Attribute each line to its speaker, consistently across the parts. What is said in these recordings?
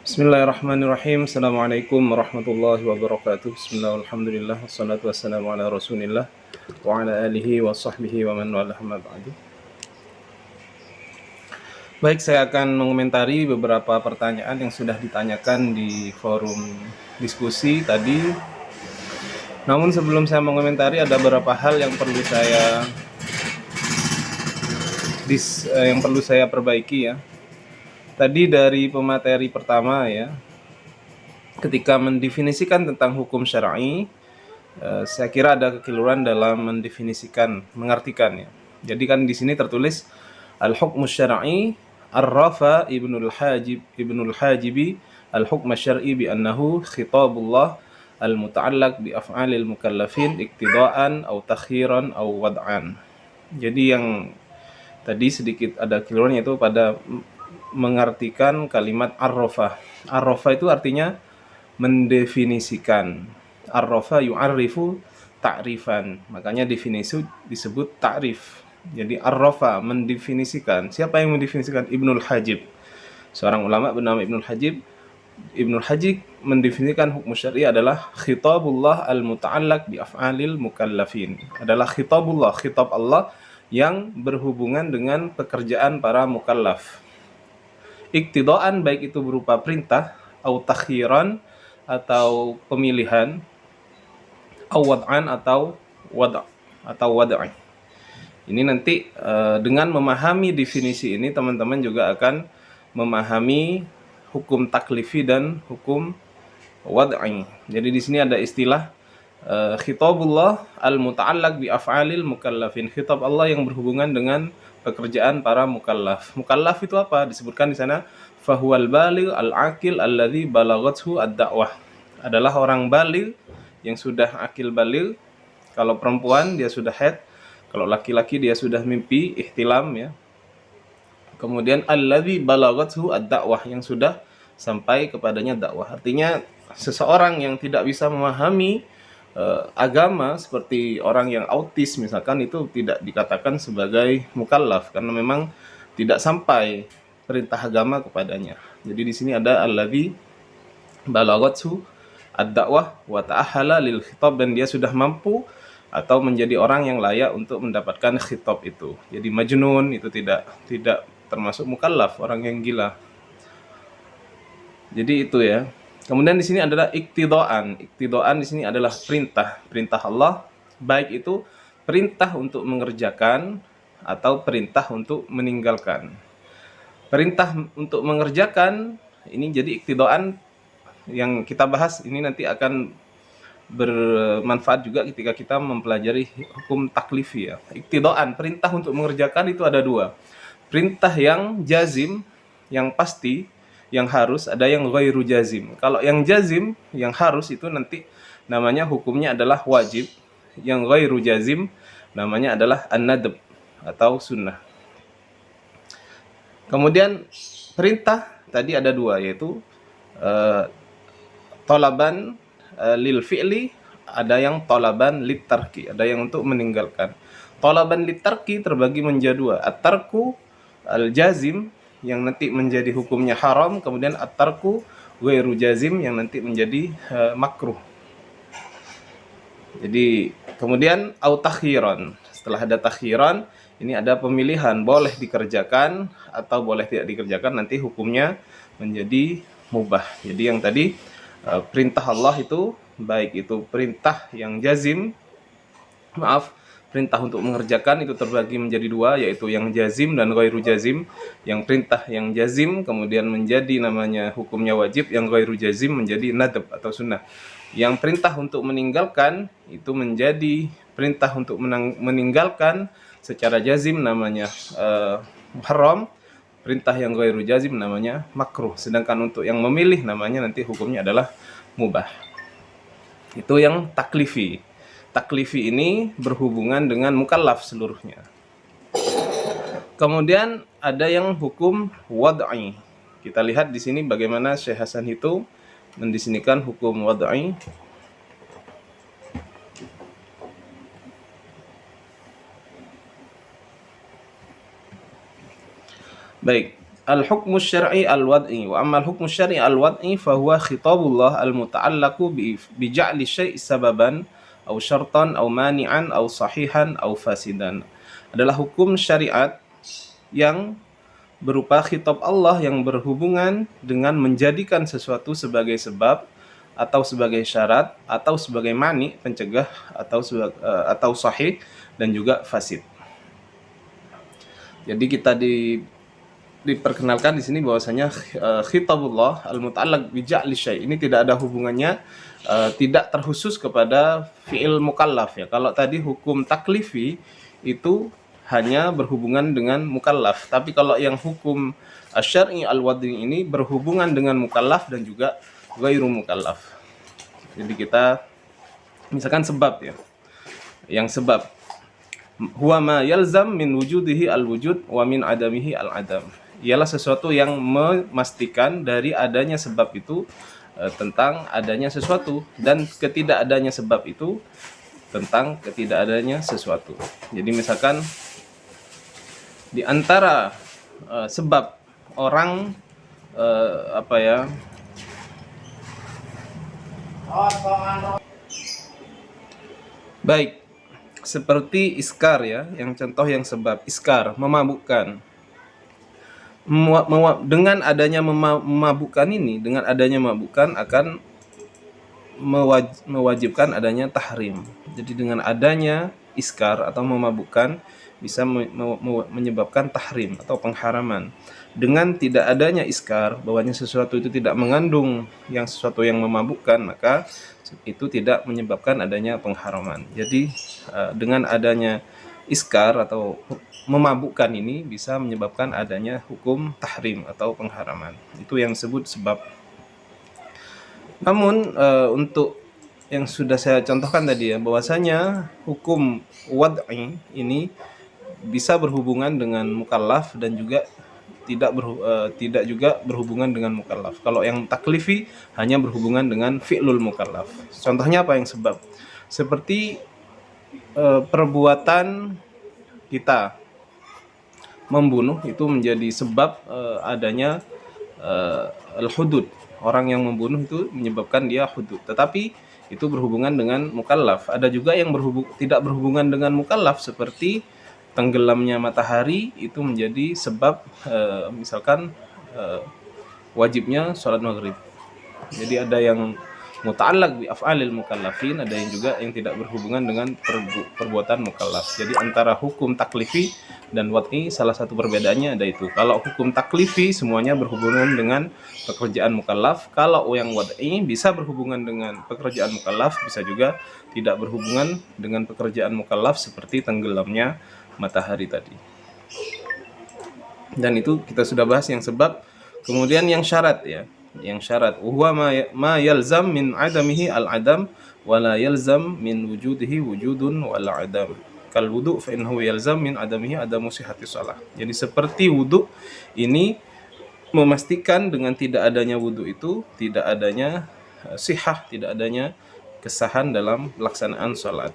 Speaker 1: Bismillahirrahmanirrahim. Assalamualaikum warahmatullahi wabarakatuh. Bismillah, alhamdulillah, wassalatu wassalamu ala rasulillah wa ala alihi wa sahbihi wa man walah ma ba'du. Baik, saya akan mengomentari beberapa pertanyaan yang sudah ditanyakan di forum diskusi tadi. Namun sebelum saya mengomentari, ada beberapa hal yang perlu saya perbaiki ya. Tadi dari pemateri pertama ya, ketika mendefinisikan tentang hukum syar'i, saya kira ada kekeliruan dalam mendefinisikan, mengartikannya. Jadi kan di sini tertulis al-hukmu syar'i arrafa ibnul hajibi al-hukm syar'i bi annahu khitabullah al-muta'allaq bi af'alil mukallafin iktidaan atau takhiran atau wad'an. Jadi yang tadi sedikit ada keliruan, yaitu pada mengartikan kalimat arrafa. Arrafa itu artinya mendefinisikan. Arrafa yu'arrifu ta'rifan. Makanya definisi disebut ta'rif. Jadi arrafa mendefinisikan. Siapa yang mendefinisikan? Ibnul Hajib. Seorang ulama bernama Ibnul Hajib. Ibnul Hajib mendefinisikan hukum syar'i adalah khitabullah al-muta'allaq bi af'alil mukallafin. Adalah khitabullah, khitab Allah yang berhubungan dengan pekerjaan para mukallaf. Iktidaan, baik itu berupa perintah, atau takhiran atau pemilihan, atau wad'an atau wad'i. Ini nanti dengan memahami definisi ini, teman-teman juga akan memahami hukum taklifi dan hukum wad'i. Jadi di sini ada istilah khitabullah al-muta'allaq bi af'alil mukallafin. Khitab Allah yang berhubungan dengan pekerjaan para mukallaf. Mukallaf itu apa? Disebutkan di sana fahuwal baligh al-aqil alladzi balaghathu ad-da'wah. Adalah orang baligh yang sudah akil baligh. Kalau perempuan dia sudah haid, kalau laki-laki dia sudah mimpi ihtilam ya. Kemudian alladzi balaghathu ad-da'wah, yang sudah sampai kepadanya dakwah. Artinya seseorang yang tidak bisa memahami agama, seperti orang yang autis misalkan, itu tidak dikatakan sebagai mukallaf karena memang tidak sampai perintah agama kepadanya. Jadi di sini ada alladzi balaghathu ad-da'wah wa ta'ahala lil khitab, dan dia sudah mampu atau menjadi orang yang layak untuk mendapatkan khitab itu. Jadi majnun itu tidak termasuk mukallaf, orang yang gila. Jadi itu ya. Kemudian di sini adalah iktidaan. Iktidaan di sini adalah perintah Allah, baik itu perintah untuk mengerjakan atau perintah untuk meninggalkan. Perintah untuk mengerjakan ini, jadi iktidaan yang kita bahas ini nanti akan bermanfaat juga ketika kita mempelajari hukum taklifi ya. Iktidaan, perintah untuk mengerjakan itu ada dua. Perintah yang jazim, yang pasti, yang harus, ada yang ghairu jazim. Kalau yang jazim, yang harus, itu nanti namanya hukumnya adalah wajib. Yang ghairu jazim namanya adalah an-nadb atau sunnah. Kemudian perintah tadi ada dua, yaitu tolaban lil fi'li, ada yang tolaban lit tarki, ada yang untuk meninggalkan. Tolaban lit tarki terbagi menjadi dua. At-tarku al-jazim, yang nanti menjadi hukumnya haram, kemudian at-tarku ghairu jazim, yang nanti menjadi makruh. Jadi kemudian au takhiran. Setelah ada takhiran, ini ada pemilihan, boleh dikerjakan atau boleh tidak dikerjakan, nanti hukumnya menjadi mubah. Jadi yang tadi perintah Allah itu, baik itu perintah yang jazim, perintah untuk mengerjakan itu terbagi menjadi dua, yaitu yang jazim dan ghairu jazim. Yang perintah yang jazim kemudian menjadi namanya hukumnya wajib, yang ghairu jazim menjadi nadab atau sunnah. Yang perintah untuk meninggalkan itu menjadi perintah untuk meninggalkan secara jazim namanya haram, perintah yang ghairu jazim namanya makruh. Sedangkan untuk yang memilih namanya nanti hukumnya adalah mubah. Itu yang taklifi. Taklifi ini berhubungan dengan mukallaf seluruhnya. Kemudian ada yang hukum wad'i. Kita lihat di sini bagaimana Syekh Hasan itu mendisinikan hukum wad'i. Baik, al-hukmu syar'i al-wad'i wa amma al-hukmu syar'i al-wad'i fa huwa khitabullah al-muta'allaqu bi ja'li syai' sababan aw syartan aw mani'an aw sahihan aw fasidan. Adalah hukum syariat yang berupa khitab Allah yang berhubungan dengan menjadikan sesuatu sebagai sebab atau sebagai syarat atau sebagai mani pencegah atau sahih dan juga fasid. Jadi kita diperkenalkan di sini bahwasanya khitabullah al-muta'allaq bi ja'li syai' ini tidak ada hubungannya, tidak terkhusus kepada fi'il mukallaf ya. Kalau tadi hukum taklifi itu hanya berhubungan dengan mukallaf, tapi kalau yang hukum syar'i al-wad'i ini berhubungan dengan mukallaf dan juga ghairu mukallaf. Jadi kita misalkan sebab ya. Yang sebab huwa ma yalzam min wujudihi al-wujud wa min adamihi al-adam. Ialah sesuatu yang memastikan dari adanya sebab itu tentang adanya sesuatu, dan ketidakadanya sebab itu tentang ketidakadanya sesuatu. Jadi misalkan di antara sebab orang baik seperti iskar ya, yang contoh yang sebab iskar memabukkan. Dengan adanya memabukkan ini, dengan adanya memabukkan akan mewajibkan adanya tahrim. Jadi dengan adanya iskar atau memabukkan bisa menyebabkan tahrim atau pengharaman. Dengan tidak adanya iskar, bahwanya sesuatu itu tidak mengandung yang sesuatu yang memabukkan, maka itu tidak menyebabkan adanya pengharaman. Jadi dengan adanya iskar atau memabukkan ini bisa menyebabkan adanya hukum tahrim atau pengharaman. Itu yang disebut sebab. Namun untuk yang sudah saya contohkan tadi ya, bahwasanya hukum wad'i ini bisa berhubungan dengan mukallaf dan juga tidak juga berhubungan dengan mukallaf. Kalau yang taklifi hanya berhubungan dengan fi'lul mukallaf. Contohnya apa yang sebab? Seperti perbuatan kita membunuh itu menjadi sebab adanya al-hudud. Orang yang membunuh itu menyebabkan dia hudud. Tetapi itu berhubungan dengan mukallaf. Ada juga yang tidak berhubungan dengan mukallaf, seperti tenggelamnya matahari itu menjadi sebab misalkan wajibnya sholat maghrib. Jadi ada yang muta'allaq bi af'alil mukallafin, ada yang juga yang tidak berhubungan dengan perbuatan mukallaf. Jadi antara hukum taklifi dan wad'i salah satu perbedaannya ada itu. Kalau hukum taklifi semuanya berhubungan dengan pekerjaan mukallaf, kalau yang wad'i bisa berhubungan dengan pekerjaan mukallaf, bisa juga tidak berhubungan dengan pekerjaan mukallaf seperti tenggelamnya matahari tadi. Dan itu kita sudah bahas yang sebab. Kemudian yang syarat ya, yang syarat huwa ma yalzam min adamihi al-adam wa la yalzam min wujudihi wujudun wal adam. Kal wudu fa innahu yalzam min adamihi adamu sihhati shalah. Jadi seperti wudu ini memastikan dengan tidak adanya wudu itu tidak adanya sihah, tidak adanya kesahan dalam pelaksanaan salat.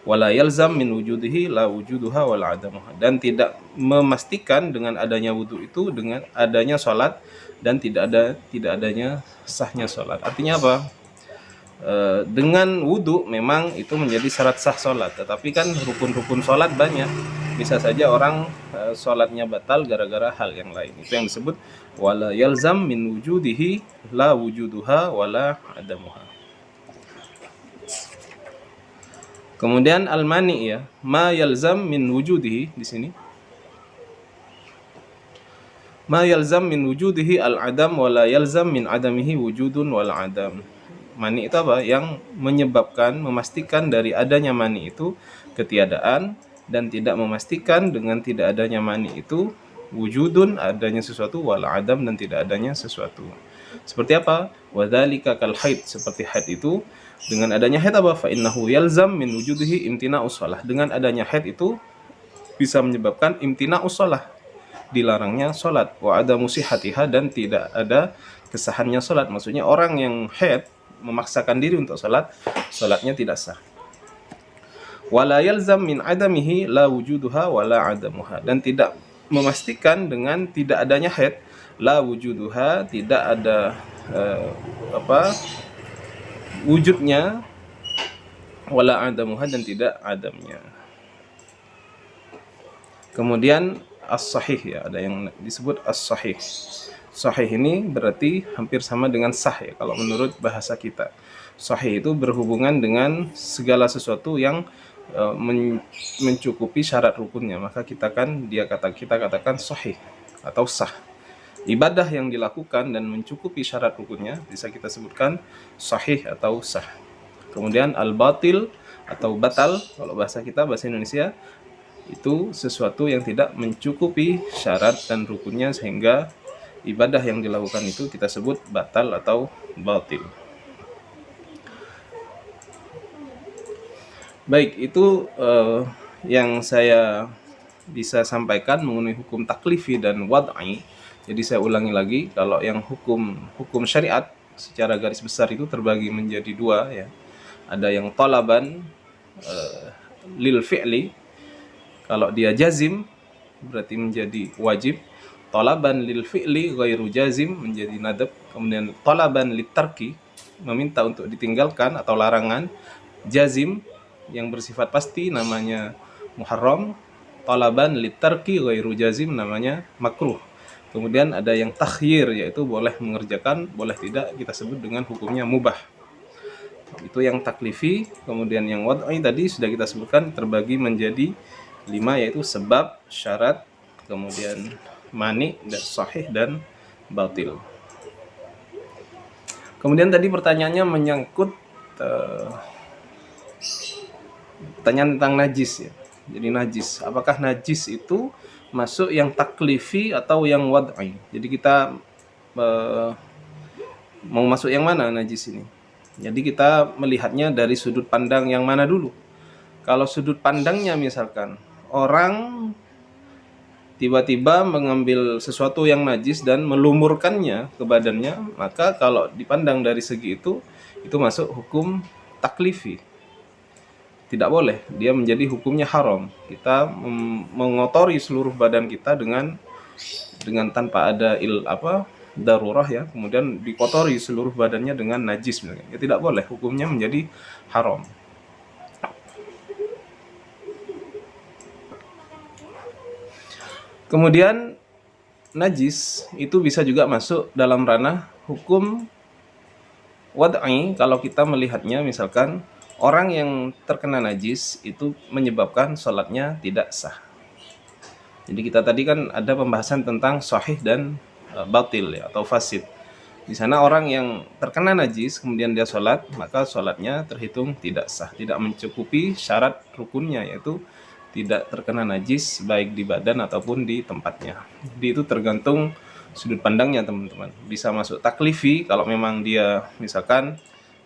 Speaker 1: Wala yalzam min wujudihi la wujuduha wala adamuha, dan tidak memastikan dengan adanya wudu itu dengan adanya salat dan tidak adanya sahnya salat. Artinya apa? Dengan wudu memang itu menjadi syarat sah salat, tetapi kan rukun-rukun salat banyak. Bisa saja orang salatnya batal gara-gara hal yang lain. Itu yang disebut wala yalzam min wujudihi la wujuduha wala adamuha. Kemudian al-mani ya, ma yalzam min wujudihi di sini. Ma yalzam min wujudihi al-adam wa la yalzam min adamihi wujudun wal adam. Mani itu apa? Yang menyebabkan, memastikan dari adanya mani itu ketiadaan, dan tidak memastikan dengan tidak adanya mani itu wujudun, adanya sesuatu, wal adam, dan tidak adanya sesuatu. Seperti apa? Wa dzalika kal haid, seperti haid itu. Dengan adanya haid apa? Fa innahu yalzam min wujudihi imtina'us shalah. Dengan adanya haid itu bisa menyebabkan imtina'us shalah, dilarangnya salat, wa adamu sihhatiha, dan tidak ada kesahannya salat. Maksudnya orang yang haid memaksakan diri untuk salat, salatnya tidak sah. Wala yalzam min adamihi la wujuduha wala adamuha, dan tidak memastikan dengan tidak adanya haid, la wujuduha, tidak ada wujudnya, wala adamuha, dan tidak adamnya. Kemudian as-sahih, ya, ada yang disebut as-sahih. Sahih ini berarti hampir sama dengan sah, ya, kalau menurut bahasa kita. Sahih itu berhubungan dengan segala sesuatu yang mencukupi syarat rukunnya, maka kita katakan sahih atau sah. Ibadah yang dilakukan dan mencukupi syarat rukunnya bisa kita sebutkan sahih atau sah. Kemudian al-batil atau batal, kalau bahasa kita, bahasa Indonesia, itu sesuatu yang tidak mencukupi syarat dan rukunnya sehingga ibadah yang dilakukan itu kita sebut batal atau batil. Baik, itu yang saya bisa sampaikan mengenai hukum taklifi dan wad'i. Jadi saya ulangi lagi, kalau yang hukum syariat secara garis besar itu terbagi menjadi dua, ya. Ada yang talaban lil fi'li, kalau dia jazim berarti menjadi wajib. Talaban lil fi'li ghairu jazim menjadi nadab. Kemudian talaban lit tarki, meminta untuk ditinggalkan atau larangan, jazim yang bersifat pasti namanya muharram. Talaban lit tarki ghairu jazim namanya makruh. Kemudian ada yang takhyir, yaitu boleh mengerjakan, boleh tidak, kita sebut dengan hukumnya mubah. Itu yang taklifi. Kemudian yang wad'i tadi sudah kita sebutkan terbagi menjadi 5, yaitu sebab, syarat, kemudian mani, dan sahih, dan batil. Kemudian tadi pertanyaannya menyangkut pertanyaan tentang najis, ya. Jadi najis, apakah najis itu masuk yang taklifi atau yang wad'i? Jadi kita mau masuk yang mana najis ini? Jadi kita melihatnya dari sudut pandang yang mana dulu? Kalau sudut pandangnya misalkan orang tiba-tiba mengambil sesuatu yang najis dan melumurkannya ke badannya, maka kalau dipandang dari segi itu masuk hukum taklifi. Tidak boleh, dia menjadi hukumnya haram. Kita mengotori seluruh badan kita dengan tanpa ada darurah, ya, kemudian dikotori seluruh badannya dengan najis, ya, tidak boleh, hukumnya menjadi haram. Kemudian najis itu bisa juga masuk dalam ranah hukum wad'i kalau kita melihatnya, misalkan orang yang terkena najis itu menyebabkan sholatnya tidak sah. Jadi kita tadi kan ada pembahasan tentang sahih dan batil, ya, atau fasid. Di sana orang yang terkena najis kemudian dia sholat, maka sholatnya terhitung tidak sah, tidak mencukupi syarat rukunnya, yaitu tidak terkena najis baik di badan ataupun di tempatnya. Jadi itu tergantung sudut pandangnya, teman-teman. Bisa masuk taklifi kalau memang dia misalkan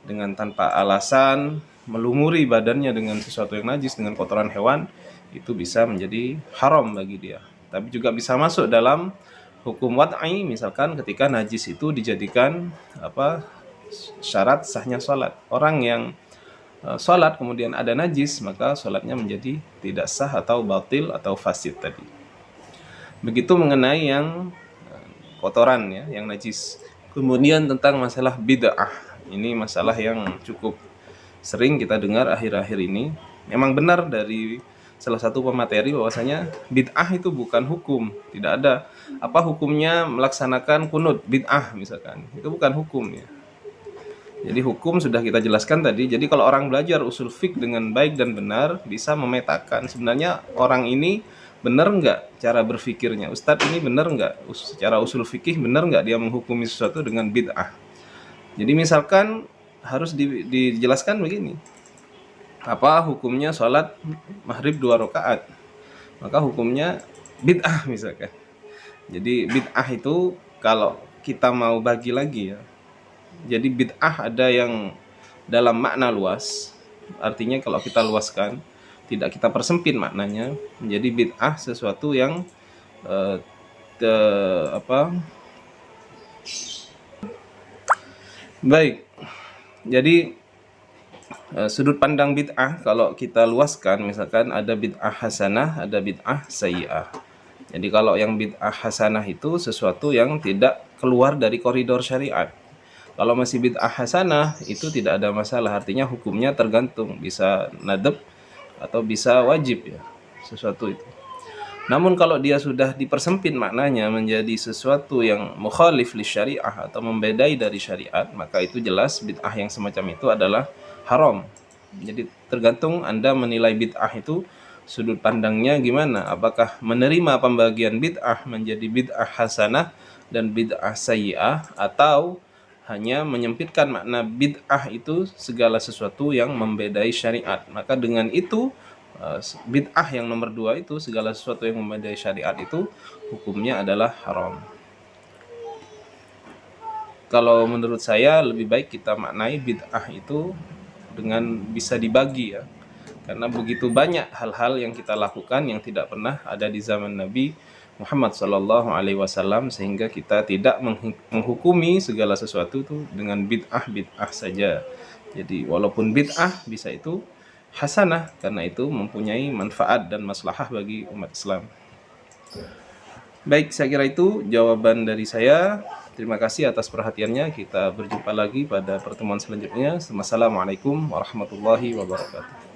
Speaker 1: dengan tanpa alasan melumuri badannya dengan sesuatu yang najis, dengan kotoran hewan, itu bisa menjadi haram bagi dia. Tapi juga bisa masuk dalam hukum wad'i, misalkan ketika najis itu dijadikan syarat sahnya sholat. Orang yang sholat kemudian ada najis, maka sholatnya menjadi tidak sah atau batil atau fasid tadi. Begitu mengenai yang kotoran, ya, yang najis. Kemudian tentang masalah bid'ah, ini masalah yang cukup sering kita dengar akhir-akhir ini. Memang benar dari salah satu pemateri bahwasanya bid'ah itu bukan hukum. Tidak ada apa hukumnya melaksanakan kunut bid'ah misalkan, itu bukan hukum, ya. Jadi hukum sudah kita jelaskan tadi. Jadi kalau orang belajar usul fiqh dengan baik dan benar, bisa memetakan sebenarnya orang ini benar nggak cara berpikirnya, Ustadz ini benar nggak secara usul fikih, benar nggak dia menghukumi sesuatu dengan bid'ah. Jadi misalkan harus dijelaskan begini, apa hukumnya sholat maghrib 2 rakaat, maka hukumnya bid'ah misalkan. Jadi bid'ah itu kalau kita mau bagi lagi, ya, jadi bid'ah ada yang dalam makna luas, artinya kalau kita luaskan, tidak kita persempit maknanya, menjadi bid'ah sesuatu yang baik. Jadi sudut pandang bid'ah kalau kita luaskan, misalkan ada bid'ah hasanah, ada bid'ah sayyi'ah. Jadi kalau yang bid'ah hasanah itu sesuatu yang tidak keluar dari koridor syariat. Kalau masih bid'ah hasanah itu tidak ada masalah, artinya hukumnya tergantung, bisa nadab atau bisa wajib ya sesuatu itu. Namun kalau dia sudah dipersempit maknanya menjadi sesuatu yang mukhalif li syariah atau membedai dari syariat, maka itu jelas bid'ah yang semacam itu adalah haram. Jadi tergantung Anda menilai bid'ah itu sudut pandangnya gimana. Apakah menerima pembagian bid'ah menjadi bid'ah hasanah dan bid'ah sayyi'ah, atau hanya menyempitkan makna bid'ah itu segala sesuatu yang membedai syariat. Maka dengan itu bid'ah yang nomor 2 itu segala sesuatu yang membedai syariat itu hukumnya adalah haram. Kalau menurut saya lebih baik kita maknai bid'ah itu dengan bisa dibagi ya. Karena begitu banyak hal-hal yang kita lakukan yang tidak pernah ada di zaman Nabi Muhammad SAW, sehingga kita tidak menghukumi segala sesuatu itu dengan bid'ah saja. Jadi walaupun bid'ah bisa itu hasanah karena itu mempunyai manfaat dan maslahah bagi umat Islam. Baik, saya kira itu jawaban dari saya. Terima kasih atas perhatiannya. Kita berjumpa lagi pada pertemuan selanjutnya. Wassalamualaikum warahmatullahi wabarakatuh.